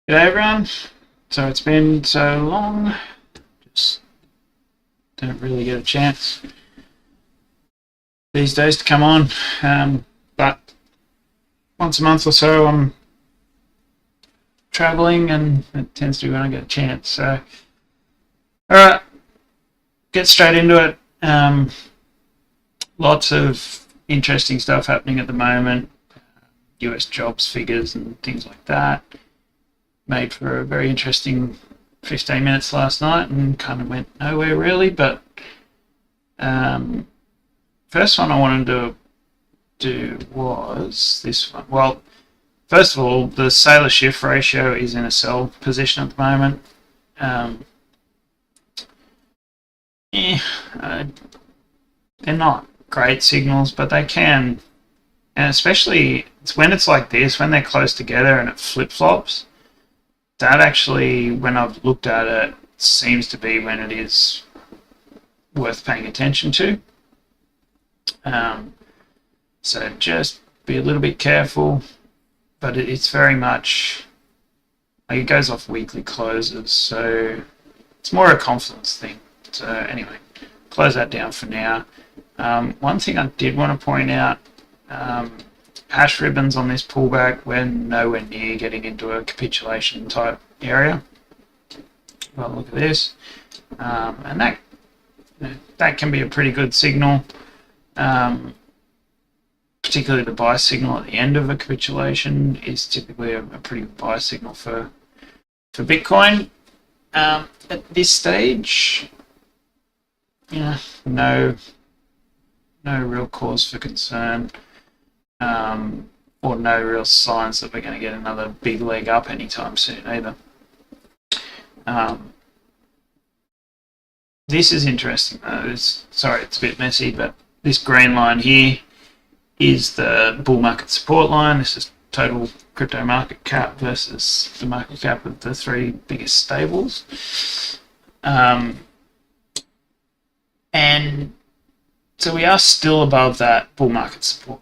G'day everyone. So it's been so long, just don't really get a chance these days to come on. But once a month or so I'm traveling and it tends to be when I get a chance. So, alright, get straight into it. Lots of interesting stuff happening at the moment. US jobs figures and things like that. Made for a very interesting 15 minutes last night and kind of went nowhere really, but first one I wanted to do was this one. Well, first of all, the sailor shift ratio is in a sell position at the moment. They're not great signals, but they can, and especially it's when it's like this, when they're close together and it flip-flops, that actually, when I've looked at it, seems to be when it is worth paying attention to. So just be a little bit careful, but it's very much, like, it goes off weekly closes, so it's more a confidence thing. So anyway, close that down for now. One thing I did want to point out, hash ribbons on this pullback, we're nowhere near getting into a capitulation type area. Well, look at this, and that can be a pretty good signal, particularly the buy signal at the end of a capitulation is typically a pretty good buy signal for Bitcoin. At this stage, no real cause for concern. Or no real signs that we're going to get another big leg up anytime soon either. This is interesting though. Sorry, it's a bit messy, but this green line here is the bull market support line. This is total crypto market cap versus the market cap of the three biggest stables. And so we are still above that bull market support.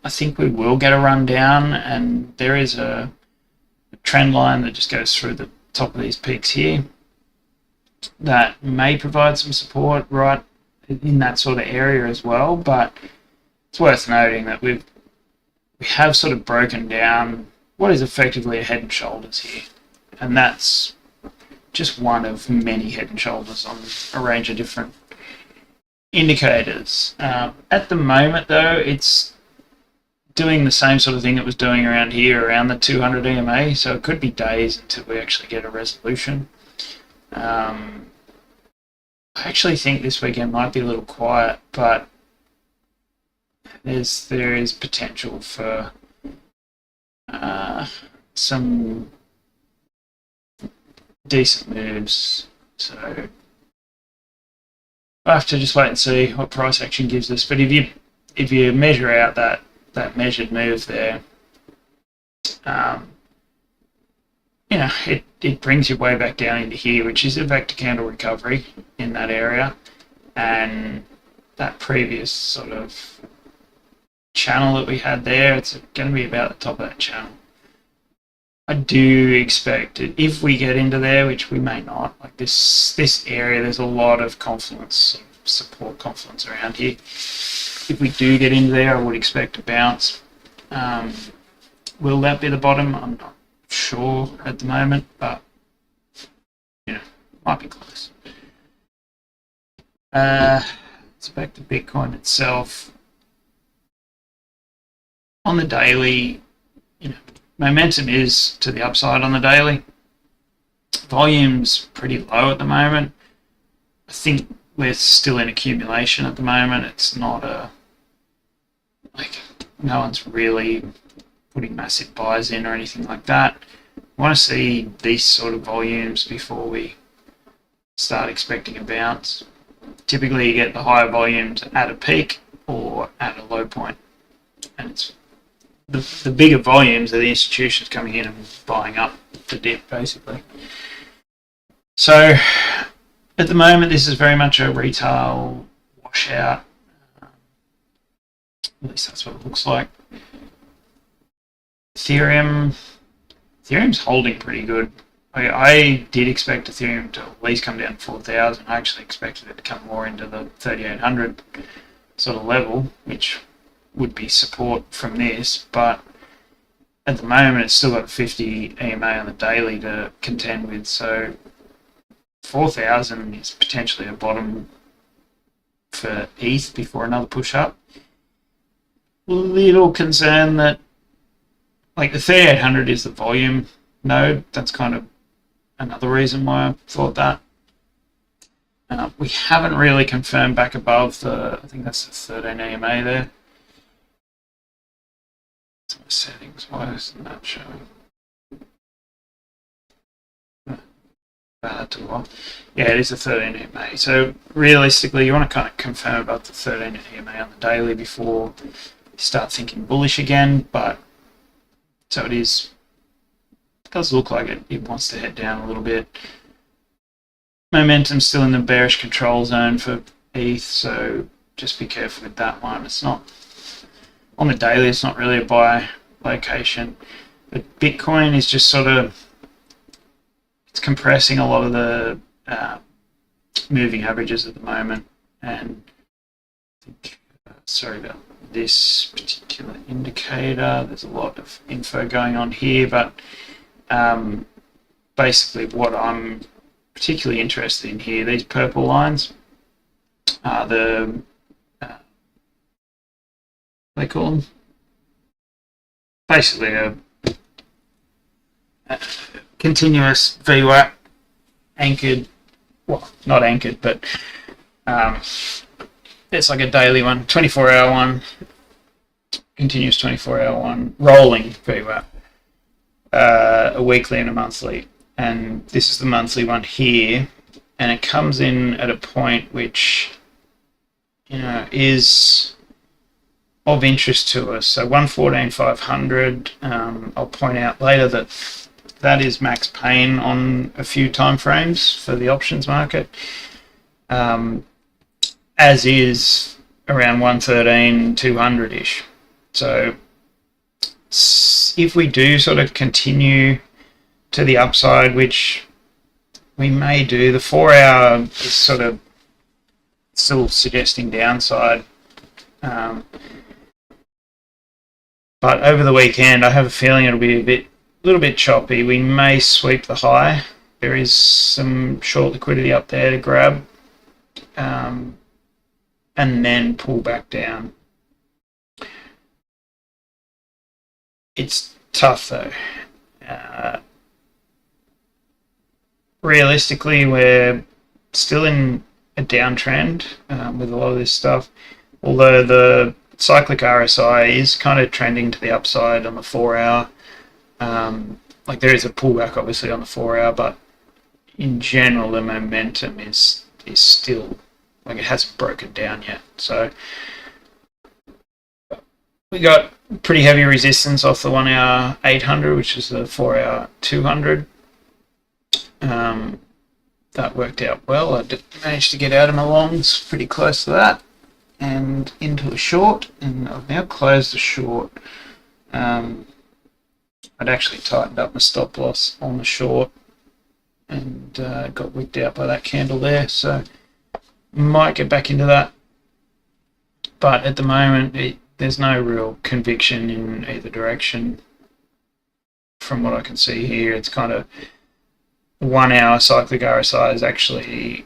I think we will get a run down, and there is a trend line that just goes through the top of these peaks here that may provide some support right in that sort of area as well. But it's worth noting that we have sort of broken down what is effectively a head and shoulders here, and that's just one of many head and shoulders on a range of different indicators. At the moment though, it's doing the same sort of thing it was doing around here, around the 200 EMA, so it could be days until we actually get a resolution. I actually think this weekend might be a little quiet, but there is potential for some decent moves, so we'll have to just wait and see what price action gives us. But if you measure out that measured move there, it brings you way back down into here, which is a vector candle recovery in that area, and that previous sort of channel that we had there, it's going to be about the top of that channel. I do expect it, if we get into there, which we may not, like this area, there's a lot of confluence, support confluence around here. If we do get into there, I would expect a bounce. Will that be the bottom? I'm not sure at the moment, but might be close. So back to Bitcoin itself. On the daily, momentum is to the upside on the daily. Volume's pretty low at the moment. I think we're still in accumulation at the moment. It's not no one's really putting massive buys in or anything like that. I want to see these sort of volumes before we start expecting a bounce. Typically you get the higher volumes at a peak or at a low point, and it's the bigger volumes are the institutions coming in and buying up the dip basically. So at the moment this is very much a retail washout, at least that's what it looks like. Ethereum, Ethereum's holding pretty good. I did expect Ethereum to at least come down to 4,000. I actually expected it to come more into the 3,800 sort of level, which would be support from this. But at the moment, it's still got 50 EMA on the daily to contend with. So 4,000 is potentially a bottom for ETH before another push up. Little concern that like the 3,800 is the volume node. That's kind of another reason why I thought that. We haven't really confirmed back above the, I think that's the 13 EMA there. That's my settings. Why isn't that showing? Yeah, it is the 13 EMA. So realistically, you want to kind of confirm about the 13 EMA on the daily before you start thinking bullish again. But so it is. It does look like it wants to head down a little bit. Momentum's still in the bearish control zone for ETH, so just be careful with that one. It's not on the daily. It's not really a buy location. But Bitcoin is just sort of it's compressing a lot of the moving averages at the moment, and I think sorry about this particular indicator. There's a lot of info going on here, but basically what I'm particularly interested in here, these purple lines are the what do they call them? Basically a continuous VWAP anchored, well, not anchored, but it's like a daily one, 24-hour one, continuous 24-hour one, rolling VWAP, a weekly and a monthly. And this is the monthly one here, and it comes in at a point which, you know, is of interest to us. So 114,500. I'll point out later that is max pain on a few time frames for the options market, as is around 113,200-ish. So if we do sort of continue to the upside, which we may do, the 4-hour is sort of still suggesting downside. But over the weekend, I have a feeling it'll be a little bit choppy. We may sweep the high. There is some short liquidity up there to grab, and then pull back down. It's tough though. Realistically, we're still in a downtrend with a lot of this stuff, although the cyclic RSI is kind of trending to the upside on the 4-hour. Like there is a pullback obviously on the 4-hour, but in general the momentum is still, like, it hasn't broken down yet. So we got pretty heavy resistance off the 1-hour 800, which is the 4-hour 200. That worked out well. I managed to get out of my longs pretty close to that and into a short, and I've now closed the short. I'd actually tightened up my stop loss on the short and got wicked out by that candle there, so might get back into that. But at the moment, there's no real conviction in either direction from what I can see here. It's kind of 1-hour cyclic RSI is actually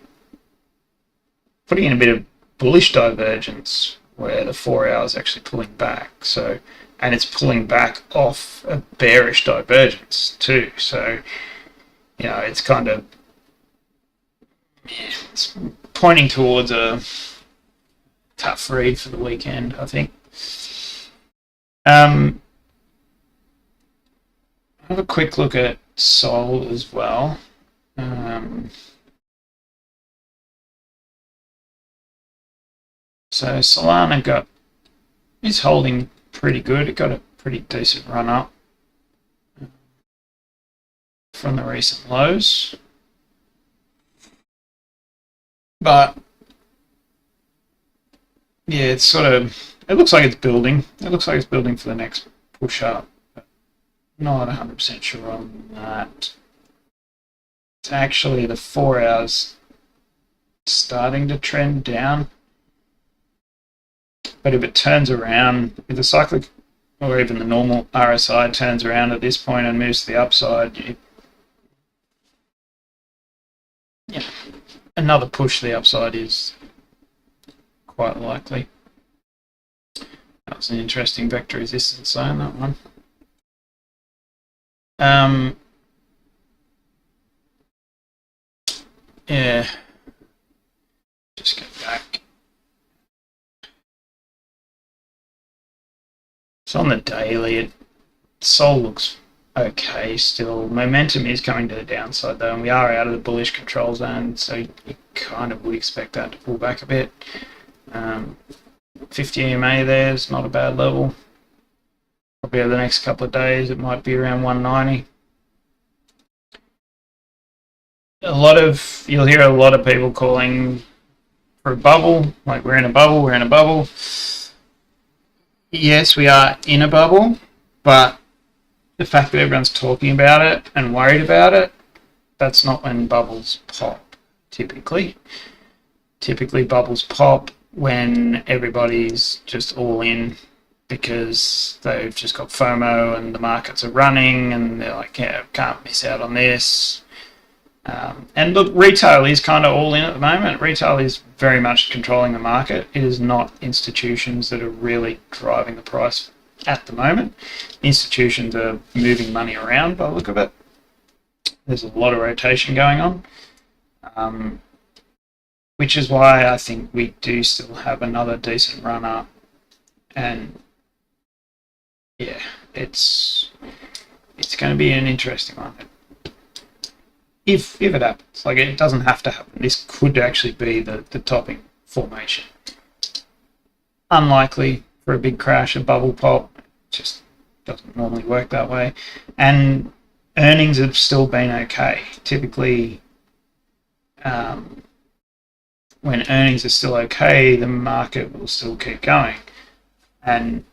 putting in a bit of bullish divergence where the 4-hour is actually pulling back. So, and it's pulling back off a bearish divergence too. So, you know, it's kind of, it's pointing towards a tough read for the weekend, I think. Have a quick look at Sol as well. So Solana is holding pretty good. It got a pretty decent run up from the recent lows, but yeah, it looks like it's building. It looks like it's building for the next push up. Not 100% sure on that. It's actually the 4 hours starting to trend down. But if it turns around, if the cyclic or even the normal RSI turns around at this point and moves to the upside, another push to the upside is quite likely. That was an interesting vector resistance zone, that one. Yeah. Just get back. So on the daily, Sol looks okay still. Momentum is coming to the downside though, and we are out of the bullish control zone, so you kind of would expect that to pull back a bit. 50 EMA there is not a bad level. Probably over the next couple of days, it might be around 190. You'll hear a lot of people calling for a bubble, like we're in a bubble, we're in a bubble. Yes, we are in a bubble, but the fact that everyone's talking about it and worried about it, that's not when bubbles pop, typically. Typically, bubbles pop when everybody's just all in because they've just got FOMO and the markets are running and they're like, yeah, can't miss out on this. And look, retail is kind of all in at the moment. Retail is very much controlling the market. It is not institutions that are really driving the price at the moment. Institutions are moving money around by the look of it. There's a lot of rotation going on, which is why I think we do still have another decent run up. And yeah, it's going to be an interesting one. If it happens, like it doesn't have to happen. This could actually be the topping formation. Unlikely for a big crash, a bubble pop. It just doesn't normally work that way. And earnings have still been okay. Typically, when earnings are still okay, the market will still keep going. And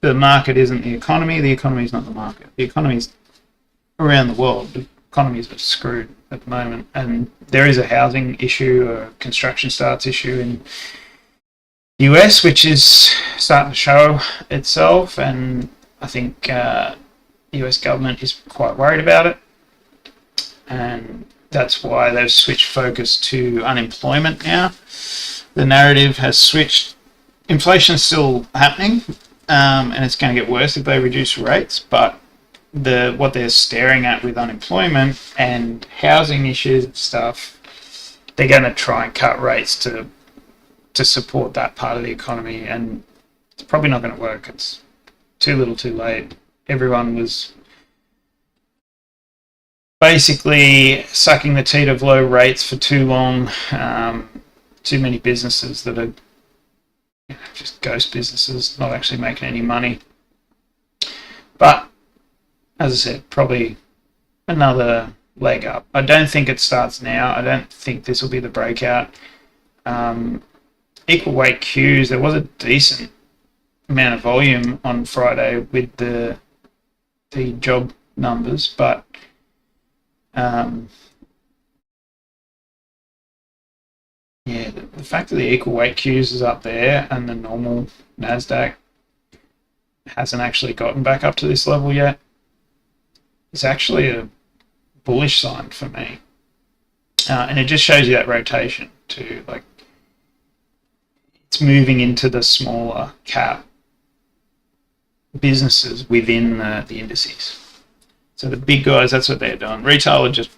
the market isn't the economy is not the market. The economy is around the world. The economies are screwed at the moment, and there is a housing issue, a construction starts issue in the US, which is starting to show itself, and I think the US government is quite worried about it, and that's why they've switched focus to unemployment now. The narrative has switched. Inflation is still happening, and it's going to get worse if they reduce rates, but what they're staring at with unemployment and housing issues and stuff, they're going to try and cut rates to support that part of the economy, and it's probably not going to work. It's too little too late. Everyone was basically sucking the teat of low rates for too long. Too many businesses that are just ghost businesses, not actually making any money. But as I said, probably another leg up. I don't think it starts now. I don't think this will be the breakout. Equal weight Qs, there was a decent amount of volume on Friday with the job numbers, but yeah, the fact that the equal weight Qs is up there and the normal NASDAQ hasn't actually gotten back up to this level yet is actually a bullish sign for me. And it just shows you that rotation too. Like, it's moving into the smaller cap businesses within the indices. So the big guys, that's what they're doing. Retail are just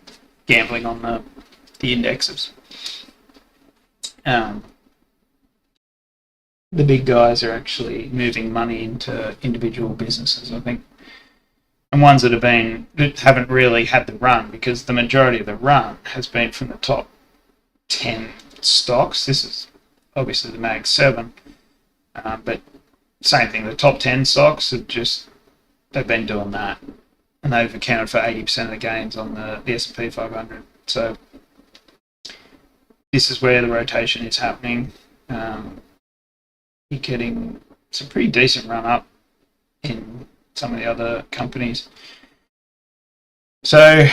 gambling on the indexes. The big guys are actually moving money into individual businesses, I think. And ones that haven't really had the run, because the majority of the run has been from the top 10 stocks. This is obviously the Mag 7, but same thing. The top 10 stocks they've been doing that, and they've accounted for 80% of the gains on the S&P 500. So this is where the rotation is happening. You're getting some pretty decent run up in some of the other companies. So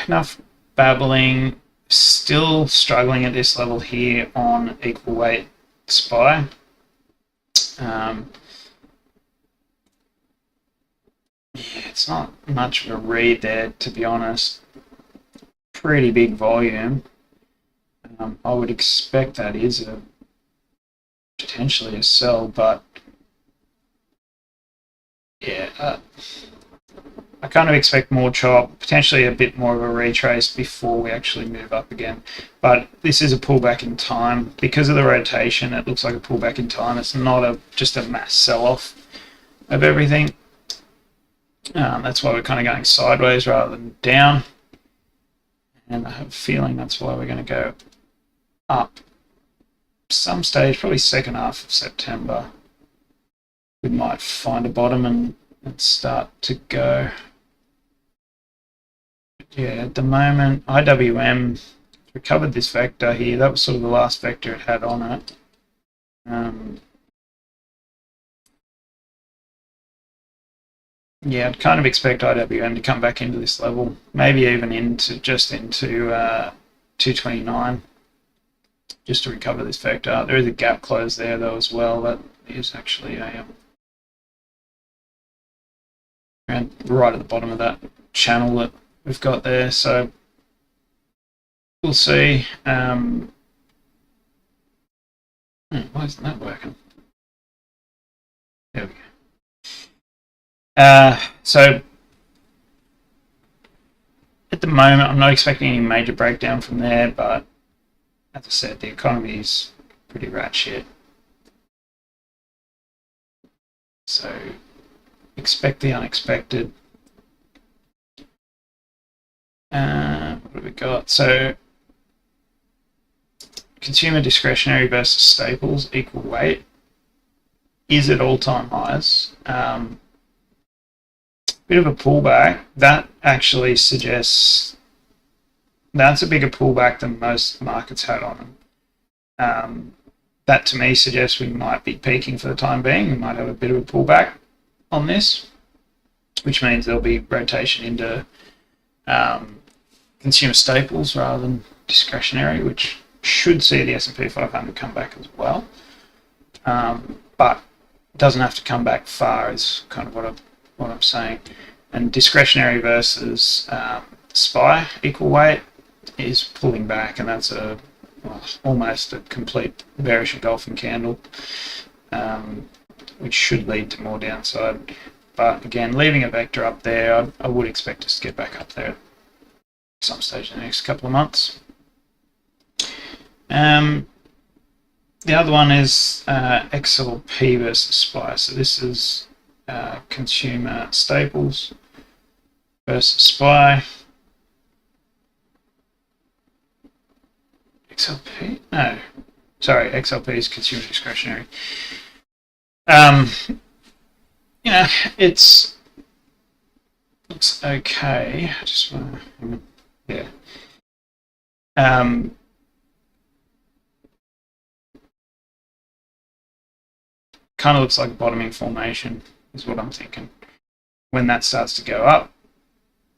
enough babbling. Still struggling at this level here on equal weight SPY. Yeah, it's not much of a read there, to be honest. Pretty big volume. I would expect that is potentially a sell, but yeah, I kind of expect more chop, potentially a bit more of a retrace before we actually move up again. But this is a pullback in time. Because of the rotation, it looks like a pullback in time. It's not just a mass sell-off of everything. That's why we're kind of going sideways rather than down. And I have a feeling that's why we're going to go up some stage, probably second half of September. We might find a bottom and start to go. Yeah, at the moment, IWM recovered this vector here. That was sort of the last vector it had on it. Yeah, I'd kind of expect IWM to come back into this level, maybe even into 229, just to recover this vector. There is a gap close there though as well. That is actually a and right at the bottom of that channel that we've got there. So we'll see. Why isn't that working? There we go. So at the moment, I'm not expecting any major breakdown from there, but as I said, the economy is pretty rat shit. So expect the unexpected. What have we got? So consumer discretionary versus staples equal weight is at all-time highs. Bit of a pullback. That actually suggests that's a bigger pullback than most markets had on them. That to me suggests we might be peaking for the time being. We might have a bit of a pullback on this, which means there'll be rotation into consumer staples rather than discretionary, which should see the S&P 500 come back as well. But it doesn't have to come back far is kind of what I'm saying. And discretionary versus SPY equal weight is pulling back, and that's almost a complete bearish engulfing candle, which should lead to more downside. But again, leaving a vector up there, I would expect us to get back up there at some stage in the next couple of months. The other one is XLP versus SPY. So this is consumer staples versus SPY. XLP? No, sorry, XLP is consumer discretionary. You know, looks okay. I just want to, yeah. Kind of looks like a bottoming formation is what I'm thinking. When that starts to go up,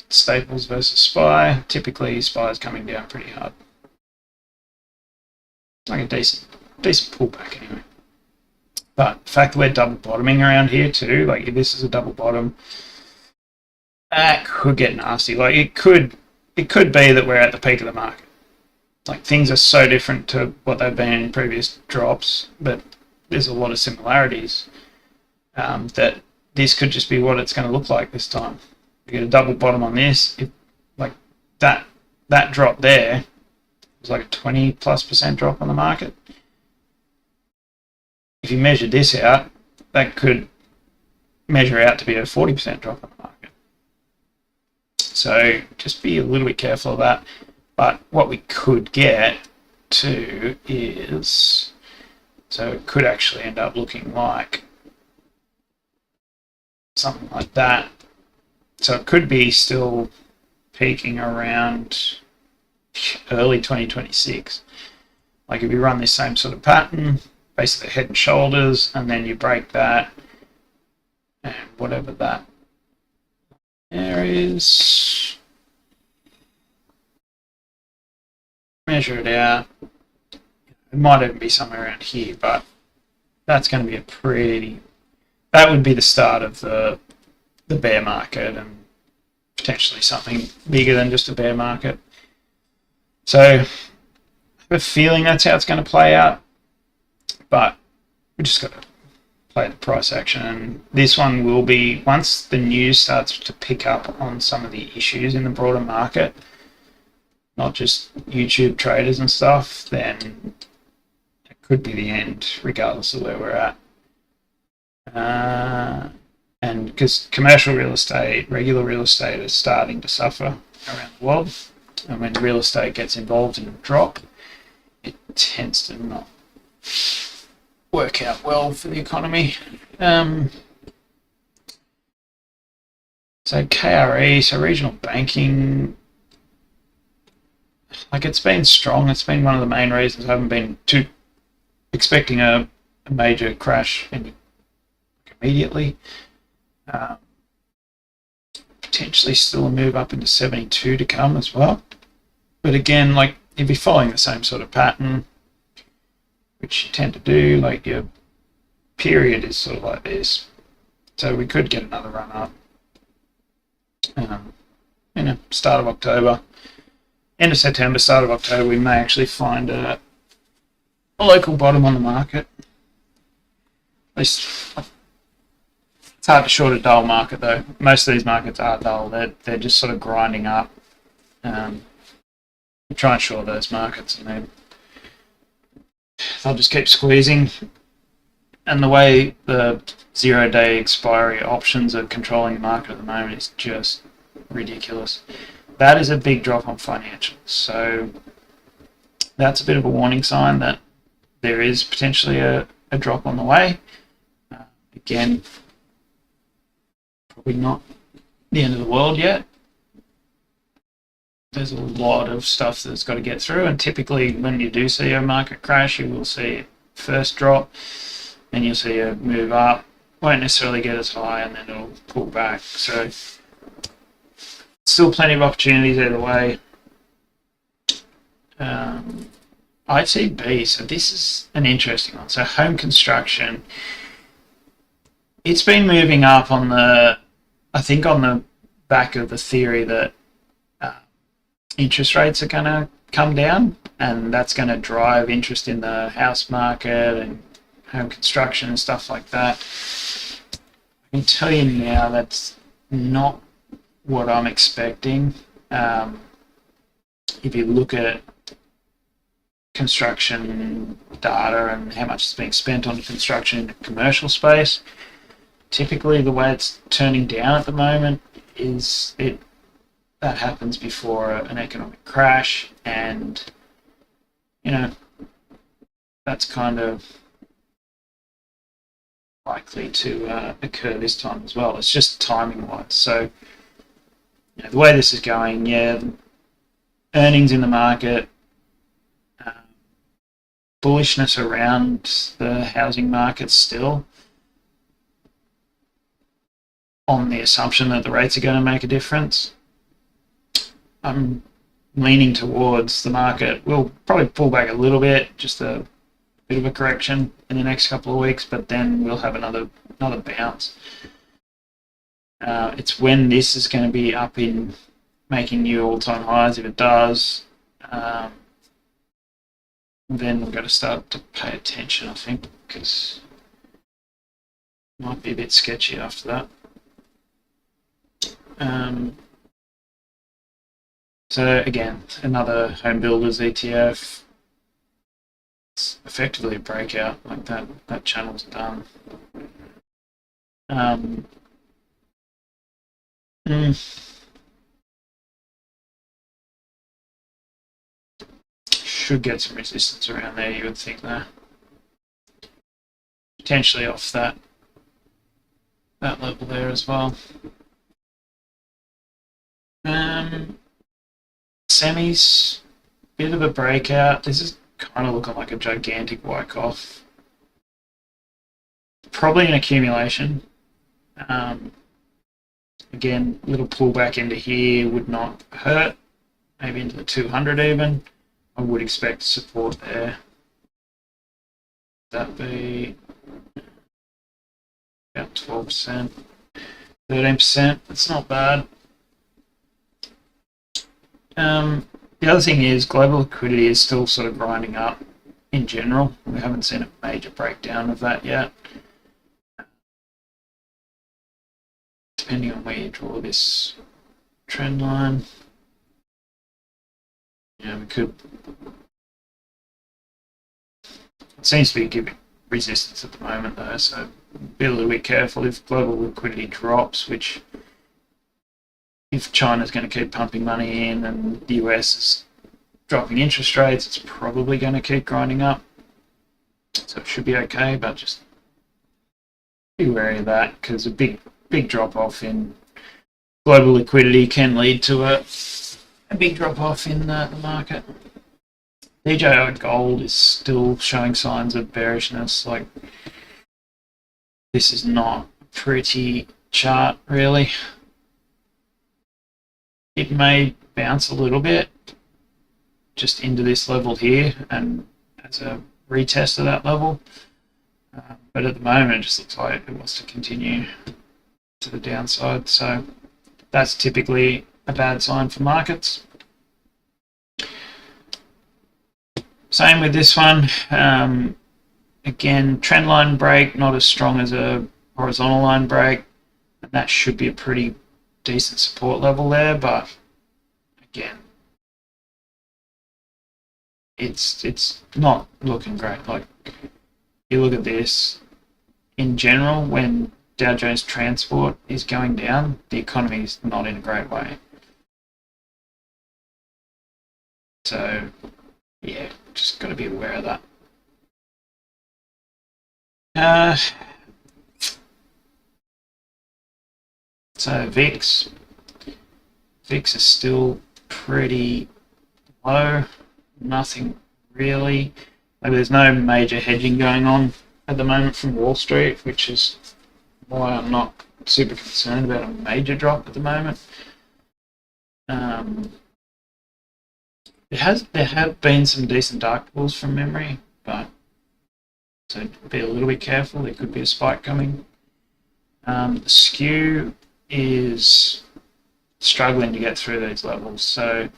staples versus SPY, typically SPY is coming down pretty hard. Like a decent pullback anyway. But the fact that we're double bottoming around here too, like if this is a double bottom, that could get nasty. Like it could be that we're at the peak of the market. Like things are so different to what they've been in previous drops, but there's a lot of similarities that this could just be what it's going to look like this time. You get a double bottom on this, like that drop there was like a 20+% drop on the market. If you measure this out, that could measure out to be a 40% drop on the market. So just be a little bit careful of that. But what we could get to is, so it could actually end up looking like something like that. So it could be still peaking around early 2026. Like if you run this same sort of pattern, basically head and shoulders, and then you break that, and whatever that There is, measure it out. It might even be somewhere around here, but that's going to be a pretty, that would be the start of the bear market and potentially something bigger than just a bear market. So I have a feeling that's how it's going to play out, but we just got to play the price action. And this one will be, once the news starts to pick up on some of the issues in the broader market, not just YouTube traders and stuff, then it could be the end, regardless of where we're at. And because commercial real estate, regular real estate is starting to suffer around the world. And when real estate gets involved in a drop, it tends to not work out well for the economy. So KRE, so regional banking, like it's been strong. It's been one of the main reasons I haven't been too expecting a major crash immediately. Potentially still a move up into 72 to come as well. But again, like you'd be following the same sort of pattern, which you tend to do. Like your period is sort of like this. So we could get another run up. Start of October. End of September, start of October, we may actually find a local bottom on the market. At least it's hard to short a dull market though. Most of these markets are dull. They're just sort of grinding up. Try and short those markets and they'll just keep squeezing. And the way the 0-day expiry options are controlling the market at the moment is just ridiculous. That is a big drop on financials. So that's a bit of a warning sign that there is potentially a drop on the way. Again, probably not the end of the world yet. There's a lot of stuff that's got to get through, and typically when you do see a market crash, you will see it first drop, and you'll see a move up. Won't necessarily get as high, and then it'll pull back. So still plenty of opportunities either way. ITB, so this is an interesting one. So home construction, it's been moving up on the back of the theory that interest rates are going to come down, and that's going to drive interest in the house market and home construction and stuff like that. I can tell you now that's not what I'm expecting. If you look at construction data and how much is being spent on construction in the commercial space, typically the way it's turning down at the moment is that happens before an economic crash, and that's kind of likely to occur this time as well. It's just timing wise. So the way this is going, earnings in the market, bullishness around the housing market still, on the assumption that the rates are going to make a difference. I'm leaning towards the market will probably pull back a little bit, just a bit of a correction in the next couple of weeks, but then we'll have another bounce. It's when this is going to be up in making new all-time highs. If it does, then we've got to start to pay attention, I think, because it might be a bit sketchy after that. So again, another home builders ETF. It's effectively a breakout, like that channel's done. Should get some resistance around there, you would think there. Potentially off that level there as well. Semis, bit of a breakout. This is kind of looking like a gigantic wyckoff. Probably an accumulation. Again, little pullback into here would not hurt. Maybe into the 200 even. I would expect support there. That'd be about 12%, 13%. That's not bad. The other thing is global liquidity is still sort of grinding up in general. We haven't seen a major breakdown of that yet. Depending on where you draw this trend line. Yeah, we could. It seems to be giving resistance at the moment though, so be a little bit careful if global liquidity drops, which if China's going to keep pumping money in and the US is dropping interest rates, it's probably going to keep grinding up. So it should be okay, but just be wary of that because a big drop off in global liquidity can lead to a big drop off in the market. DJI gold is still showing signs of bearishness. Like, this is not a pretty chart, really. It may bounce a little bit just into this level here and as a retest of that level. But at the moment, it just looks like it wants to continue to the downside. So that's typically a bad sign for markets. Same with this one. Again, trend line break, not as strong as a horizontal line break. And that should be a pretty decent support level there, but again, it's not looking great. Like, you look at this, in general, when Dow Jones Transport is going down, the economy is not in a great way. So, yeah, just got to be aware of that. So VIX is still pretty low. Nothing really. Like, there's no major hedging going on at the moment from Wall Street, which is why I'm not super concerned about a major drop at the moment. There have been some decent dark pools from memory, but so be a little bit careful. There could be a spike coming. The skew is struggling to get through these levels, so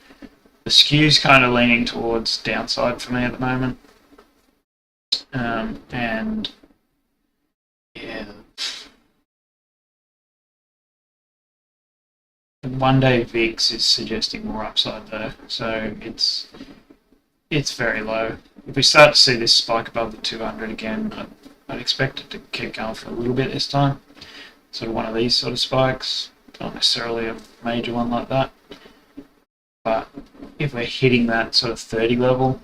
the skew's kind of leaning towards downside for me at the moment. And yeah, the one-day VIX is suggesting more upside though, so it's very low. If we start to see this spike above the 200 again, I'd expect it to keep going for a little bit this time. Sort of one of these sort of spikes, not necessarily a major one like that. But if we're hitting that sort of 30 level,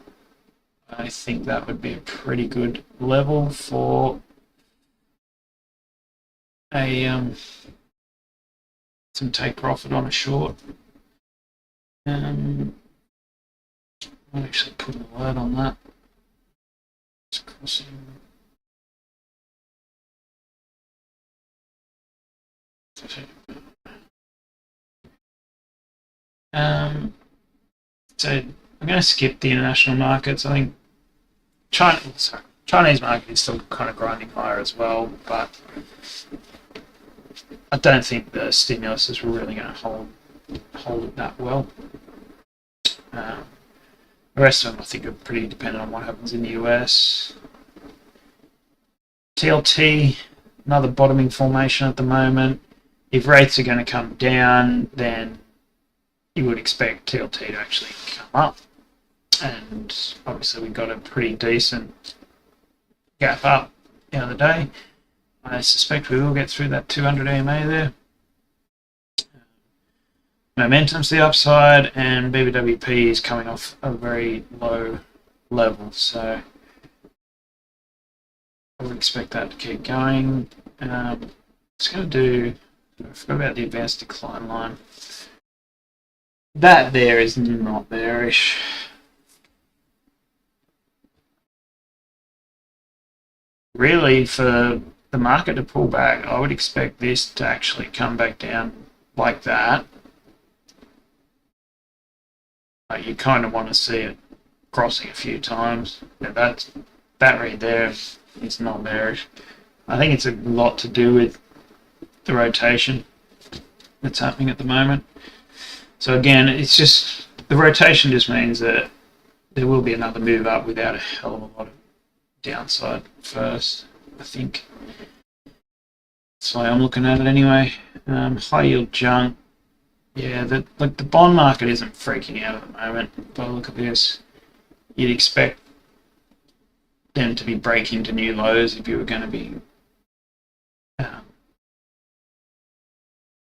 I think that would be a pretty good level for a some take profit on a short. I'll actually put an alert on that. It's crossing. So I'm going to skip the international markets. I think Chinese market is still kind of grinding higher as well, but I don't think the stimulus is really going to hold it that well. The rest of them, I think, are pretty dependent on what happens in the US. TLT, another bottoming formation at the moment. If rates are going to come down, then you would expect TLT to actually come up. And obviously we got a pretty decent gap up the other day. I suspect we will get through that 200 EMA there. Momentum's the upside, and BBWP is coming off a very low level, so I would expect that to keep going. It's going to do, I forgot about the advanced decline line. That there is not bearish. Really, for the market to pull back, I would expect this to actually come back down like that, you kind of want to see it crossing a few times. Yeah, that right there is not bearish. I think it's a lot to do with the rotation that's happening at the moment. So again, it's just the rotation just means that there will be another move up without a hell of a lot of downside first, I think. That's the way I'm looking at it anyway. High yield junk. Yeah, the bond market isn't freaking out at the moment. But look at this. You'd expect them to be breaking to new lows if you were going to be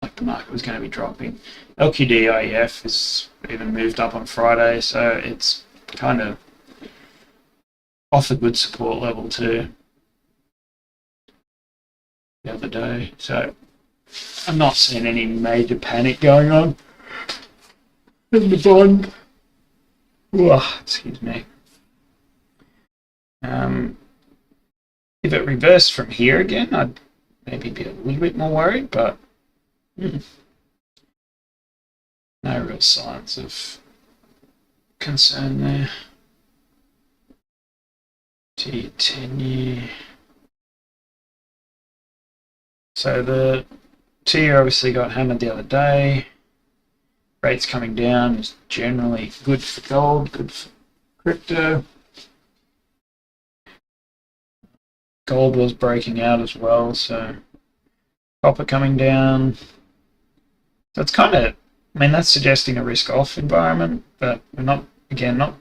like the market was going to be dropping. LQDIF has even moved up on Friday, so it's kind of off a good support level too the other day. So I'm not seeing any major panic going on in the bond. Excuse me. If it reversed from here again, I'd maybe be a little bit more worried, but no real signs of concern there. T10-year. So the 2-year obviously got hammered the other day. Rates coming down is generally good for gold, good for crypto. Gold was breaking out as well, so copper coming down. So it's kind of, I mean, that's suggesting a risk-off environment, but we're not, again, not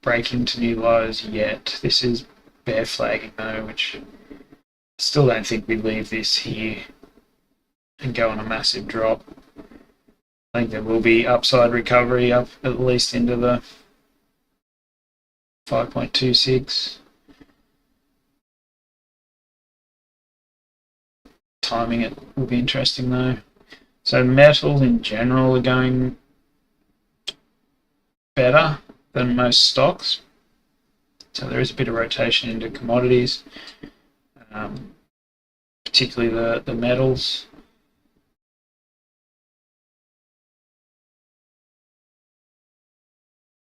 breaking to new lows yet. This is bear flagging though, which I still don't think we leave this here and go on a massive drop. I think there will be upside recovery up at least into the 5.26. Timing it will be interesting though. So metals in general are going better than most stocks. So there is a bit of rotation into commodities, particularly the metals.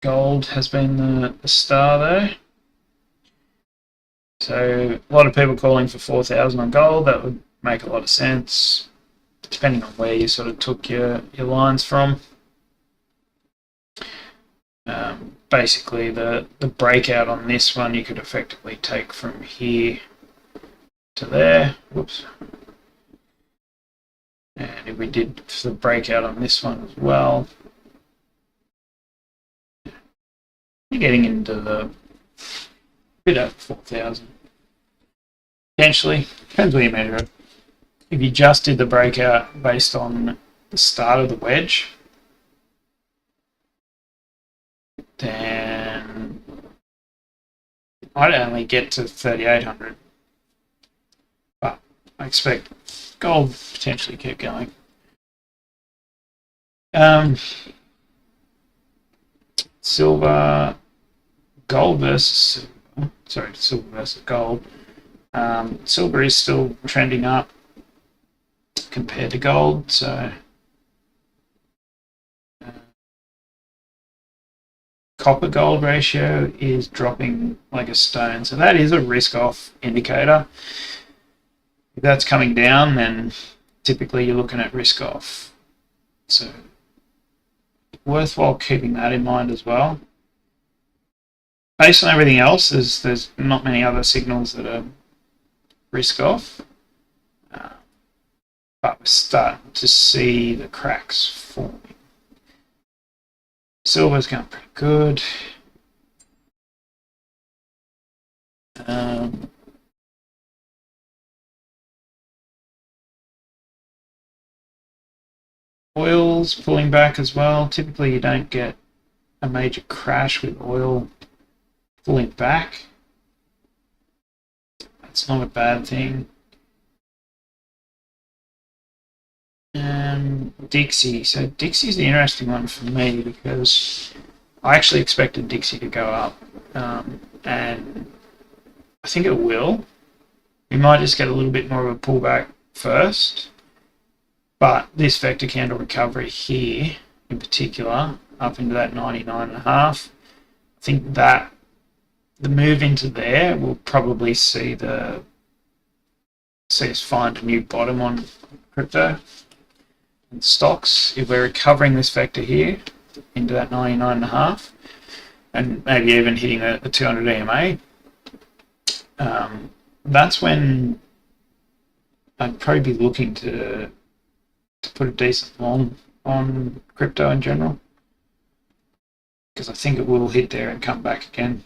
Gold has been the star though. So a lot of people calling for 4,000 on gold. That would make a lot of sense, depending on where you sort of took your lines from. Basically, the breakout on this one you could effectively take from here to there. Whoops. And if we did the breakout on this one as well, you're getting into the bit over 4,000. Potentially, depends where you measure it. If you just did the breakout based on the start of the wedge, then I'd only get to 3,800. But I expect gold potentially keep going. Silver, gold versus silver. Sorry, silver versus gold. Silver is still trending up compared to gold, so copper gold ratio is dropping like a stone, so that is a risk off indicator. If that's coming down, then typically you're looking at risk off, so worthwhile keeping that in mind as well. Based on everything else, there's not many other signals that are risk off, but we're starting to see the cracks forming. Silver's going pretty good. Oil's pulling back as well. Typically you don't get a major crash with oil pulling back. That's not a bad thing. Dixie. So Dixie's the interesting one for me because I actually expected Dixie to go up, and I think it will. We might just get a little bit more of a pullback first, But this vector candle recovery here, in particular, up into that 99.5, I think that the move into there will probably see us find a new bottom on crypto and stocks. If we're recovering this vector here into that 99.5, and maybe even hitting a 200 EMA, that's when I'd probably be looking to put a decent long on crypto in general, because I think it will hit there and come back again.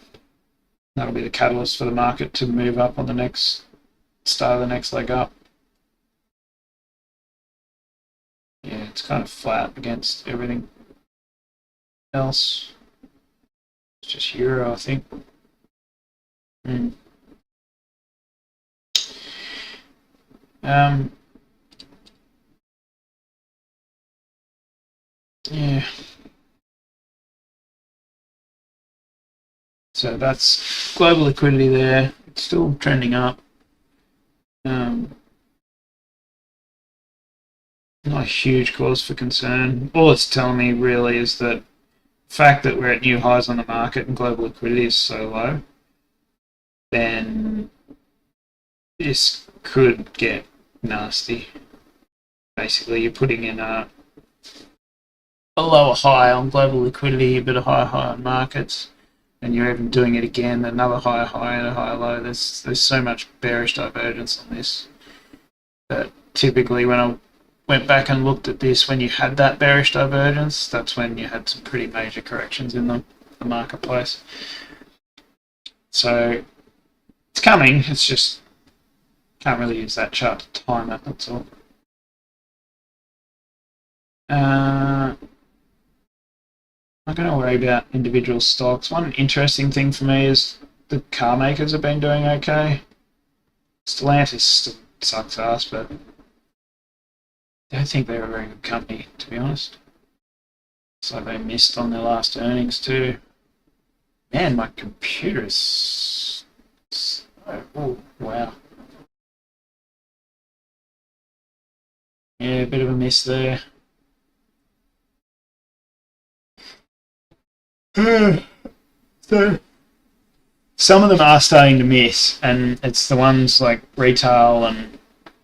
That'll be the catalyst for the market to move up on the next start of the next leg up. Yeah, it's kind of flat against everything else. It's just euro, I think. Yeah. So that's global liquidity there. It's still trending up. Not a huge cause for concern. All it's telling me really is that the fact that we're at new highs on the market and global liquidity is so low, then this could get nasty. Basically, you're putting in a lower high on global liquidity, a bit of higher high on markets, and you're even doing it again, another higher high and a higher low. There's so much bearish divergence on this that typically when I went back and looked at this, when you had that bearish divergence, that's when you had some pretty major corrections in the marketplace. So it's coming, it's just can't really use that chart to time it, that's all. I'm not going to worry about individual stocks. One interesting thing for me is the car makers have been doing okay. Stellantis still sucks ass, but I don't think they're a very good company, to be honest. So they missed on their last earnings too. Man, my computer is... Oh, wow. Yeah, a bit of a miss there. So some of them are starting to miss, and it's the ones like retail and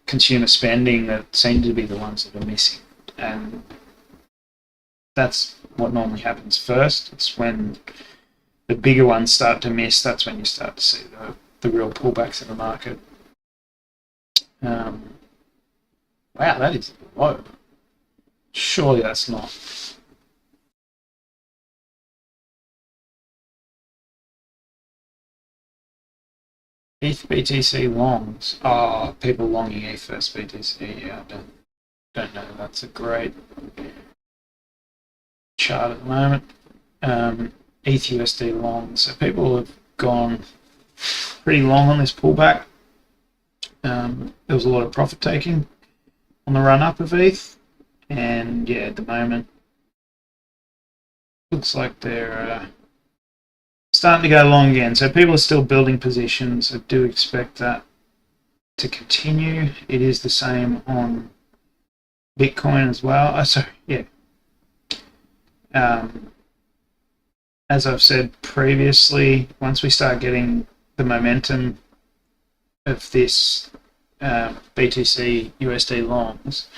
consumer spending that seem to be the ones that are missing. And that's what normally happens first. It's when the bigger ones start to miss, that's when you start to see the real pullbacks in the market. Wow, that is low. Surely that's not. ETH BTC longs. Oh, people longing ETH versus BTC. Yeah, I don't know. That's a great chart at the moment. ETH USD longs. So people have gone pretty long on this pullback. There was a lot of profit taking on the run up of ETH, and yeah, at the moment looks like they're starting to go long again. So people are still building positions. I do expect that to continue. It is the same on Bitcoin as well. Sorry, yeah. As I've said previously, once we start getting the momentum of this BTC USD longs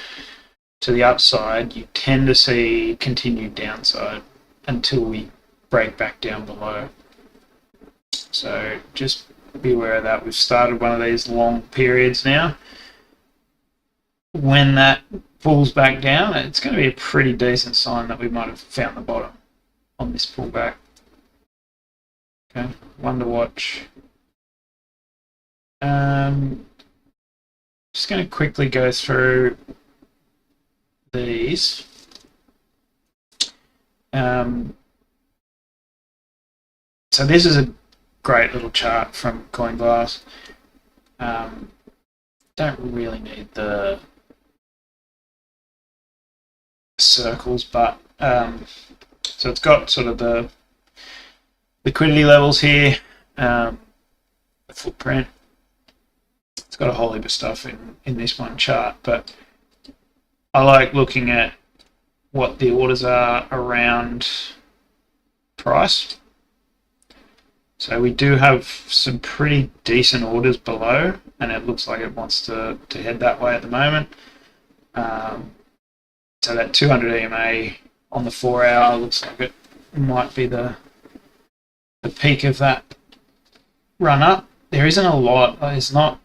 to the upside, you tend to see continued downside until we break back down below. So just be aware of that. We've started one of these long periods now. When that pulls back down, it's going to be a pretty decent sign that we might have found the bottom on this pullback. Okay, one to watch. Just going to quickly go through these. So this is a great little chart from CoinGlass. Don't really need the circles, but so it's got sort of the liquidity levels here, the footprint. It's got a whole heap of stuff in this one chart, but I like looking at what the orders are around price. So we do have some pretty decent orders below, and it looks like it wants to head that way at the moment. So that 200 EMA on the 4 hour looks like it might be the peak of that run up. There isn't a lot. There's not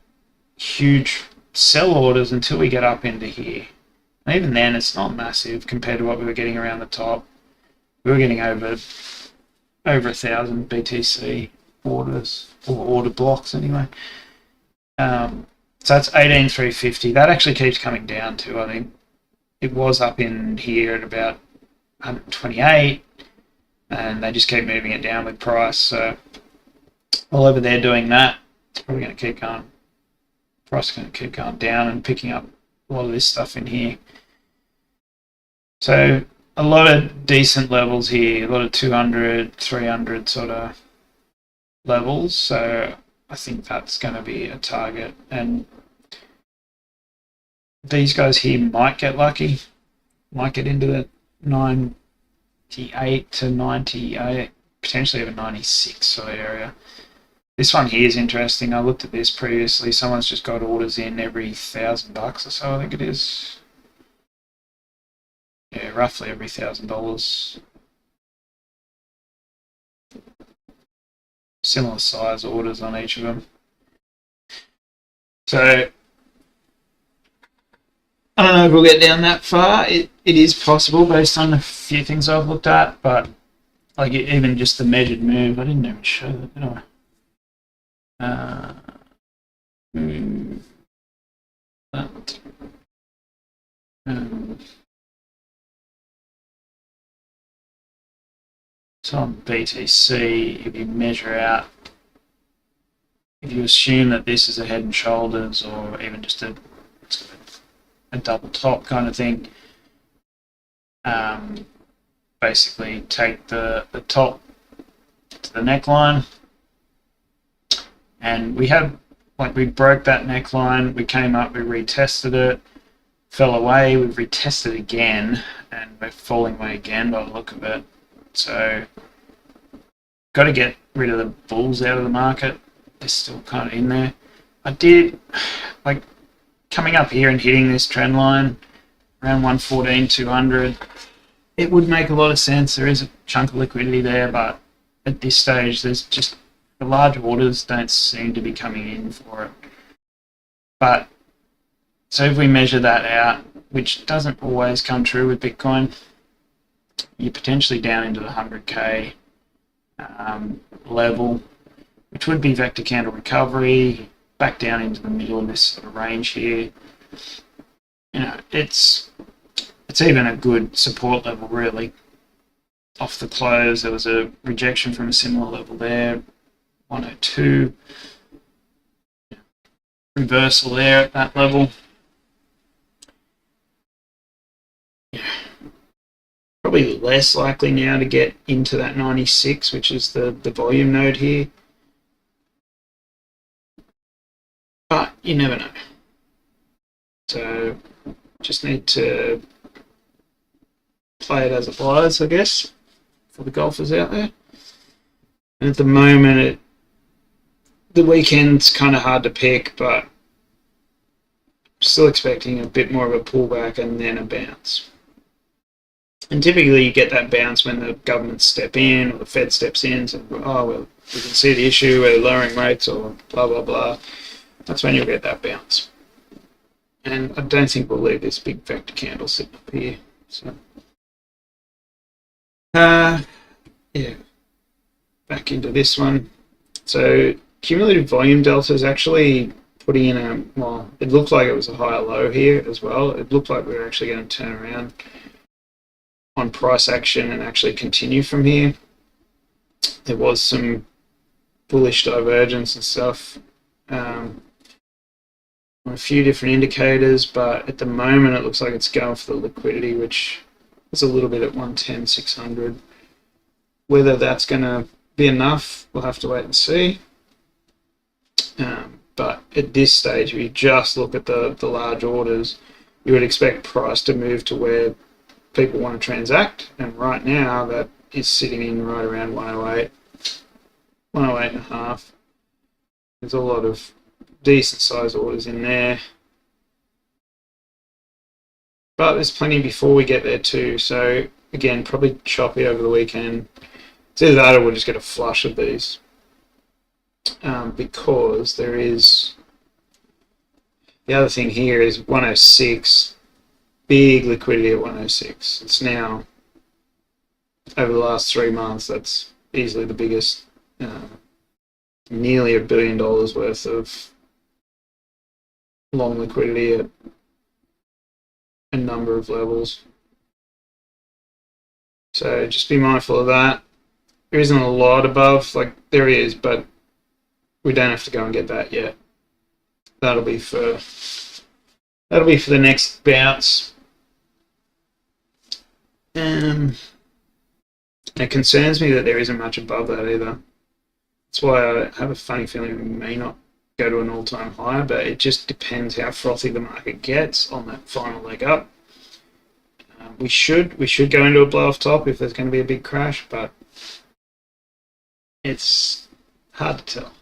huge sell orders until we get up into here. And even then, it's not massive compared to what we were getting around the top. We were getting over 1,000 BTC orders, or order blocks anyway. So that's 18,350. That actually keeps coming down too. I think it was up in here at about 128, and they just keep moving it down with price. So while over there doing that, it's probably going to keep going. Price is going to keep going down and picking up a lot of this stuff in here. So a lot of decent levels here, a lot of 200, 300 sort of levels. So I think that's going to be a target. And these guys here might get lucky, might get into the 98 to 98, potentially even 96 sort of area. This one here is interesting. I looked at this previously. Someone's just got orders in every $1,000 or so, I think it is. Yeah, roughly every $1,000. Similar size orders on each of them. So I don't know if we'll get down that far. It is possible based on a few things I've looked at, but like even just the measured move, I didn't even show that, did I? That. So on BTC, if you measure out, if you assume that this is a head and shoulders or even just a double top kind of thing, basically take the top to the neckline, and we broke that neckline, we came up, we retested it, fell away, we've retested again, and we're falling away again by the look of it. So got to get rid of the bulls out of the market. They're still kind of in there. I did, like, coming up here and hitting this trend line around 114, 200, it would make a lot of sense. There is a chunk of liquidity there, but at this stage, there's just the large orders don't seem to be coming in for it. But so if we measure that out, which doesn't always come true with Bitcoin, you're potentially down into the 100k level, which would be vector candle recovery, back down into the middle of this sort of range here. You know, it's even a good support level really. Off the close, there was a rejection from a similar level there, 102. Reversal there at that level. Yeah. Probably less likely now to get into that 96, which is the volume node here. But you never know. So just need to play it as it lies, I guess, for the golfers out there. And at the moment, the weekend's kind of hard to pick, but still expecting a bit more of a pullback and then a bounce. And typically you get that bounce when the government step in or the Fed steps in, so, oh, well, we can see the issue, we're lowering rates or blah, blah, blah. That's when you'll get that bounce. And I don't think we'll leave this big vector candle sitting up here. So, yeah, back into this one. So cumulative volume delta is actually putting in a, well, it looked like it was a higher low here as well. It looked like we were actually going to turn around on price action and actually continue from here. There was some bullish divergence and stuff on a few different indicators, but at the moment it looks like it's going for the liquidity, which is a little bit at 110, 600. Whether that's going to be enough, we'll have to wait and see. But at this stage, if you just look at the large orders, you would expect price to move to where people want to transact, and right now that is sitting in right around 108, 108 and a half. There's a lot of decent size orders in there, but there's plenty before we get there too. So again, probably choppy over the weekend. It's either that or we'll just get a flush of these, because there is the other thing here is 106, big liquidity at 106. It's now, over the last 3 months, that's easily the biggest, nearly $1 billion worth of long liquidity at a number of levels. So just be mindful of that. There isn't a lot above, like there is, but we don't have to go and get that yet. That'll be for the next bounce. It concerns me that there isn't much above that either. That's why I have a funny feeling we may not go to an all-time high, but it just depends how frothy the market gets on that final leg up. We should go into a blow-off top if there's going to be a big crash, but it's hard to tell.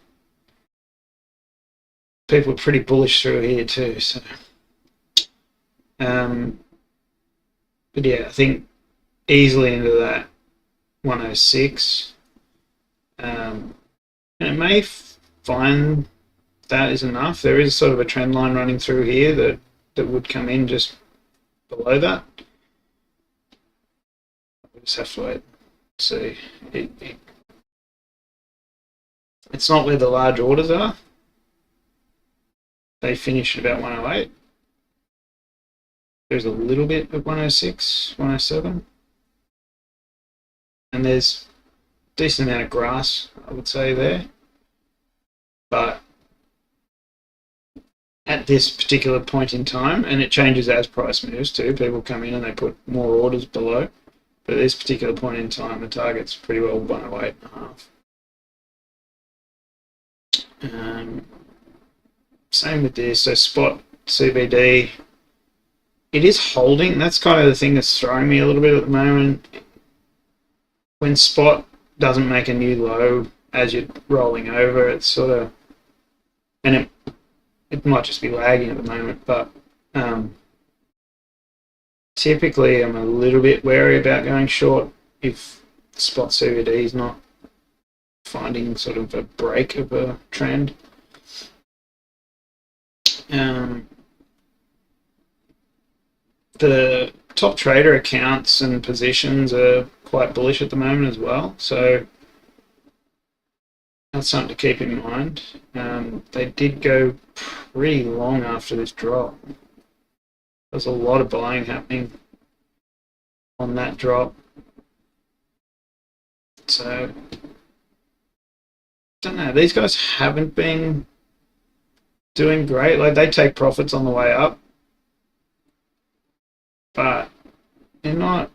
People are pretty bullish through here too, so. But yeah, I think easily into that 106. And it may find that is enough. There is sort of a trend line running through here that would come in just below that. We just have to wait and see. It's not where the large orders are. They finish at about 108. There's a little bit of 106, 107. And there's a decent amount of grass, I would say, there. But at this particular point in time, and it changes as price moves too, people come in and they put more orders below. But at this particular point in time, the target's pretty well 108 and a half. Same with this. So spot CBD, it is holding. That's kind of the thing that's throwing me a little bit at the moment. When spot doesn't make a new low as you're rolling over, it's sort of, and it might just be lagging at the moment, but typically I'm a little bit wary about going short if spot CBD is not finding sort of a break of a trend. The top trader accounts and positions are quite bullish at the moment as well, so that's something to keep in mind. They did go pretty long after this drop. There's a lot of buying happening on that drop. So, don't know. These guys haven't been doing great. Like, they take profits on the way up, but they're not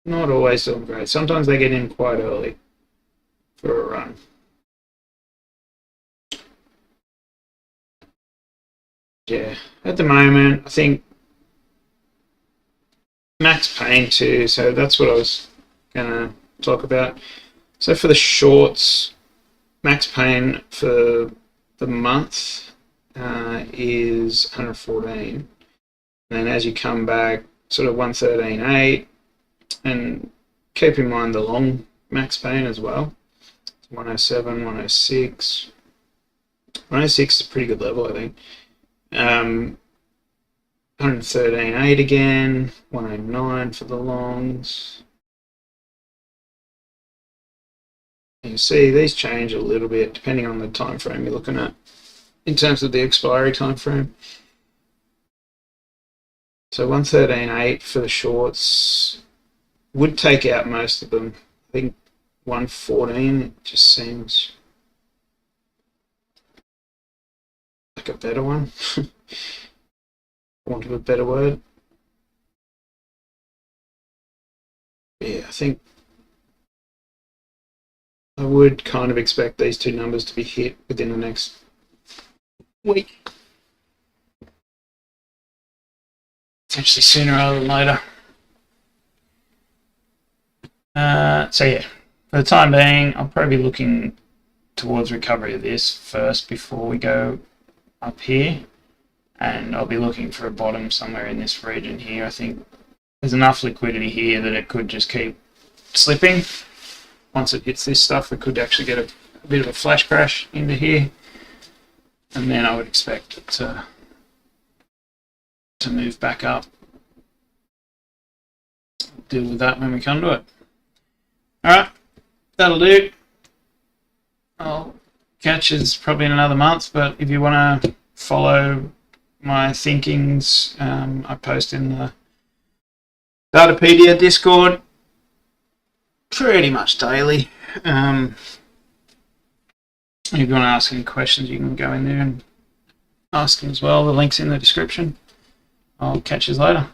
always doing great. Sometimes they get in quite early for a run. Yeah, at the moment, I think max pain too, so that's what I was going to talk about. So for the shorts, max pain for the month is 114. And then as you come back, sort of 113.8, and keep in mind the long max pain as well. 107, 106. 106 is a pretty good level, I think. 113.8 again, 109 for the longs. You can see these change a little bit depending on the time frame you're looking at in terms of the expiry time frame. So 113.8 for the shorts would take out most of them. I think 114, it just seems like a better one, for want of a better word. Yeah, I think I would kind of expect these two numbers to be hit within the next week. potentially sooner rather than later. So yeah, for the time being, I'll probably be looking towards recovery of this first before we go up here, and I'll be looking for a bottom somewhere in this region here. I think there's enough liquidity here that it could just keep slipping. Once it hits this stuff, it could actually get a bit of a flash crash into here, and then I would expect it to move back up. Deal with that when we come to it. Alright, that'll do. I'll catch us probably in another month, but if you want to follow my thinkings, I post in the Datapedia Discord pretty much daily. If you want to ask any questions, you can go in there and ask them as well. The link's in the description. I'll catch you later.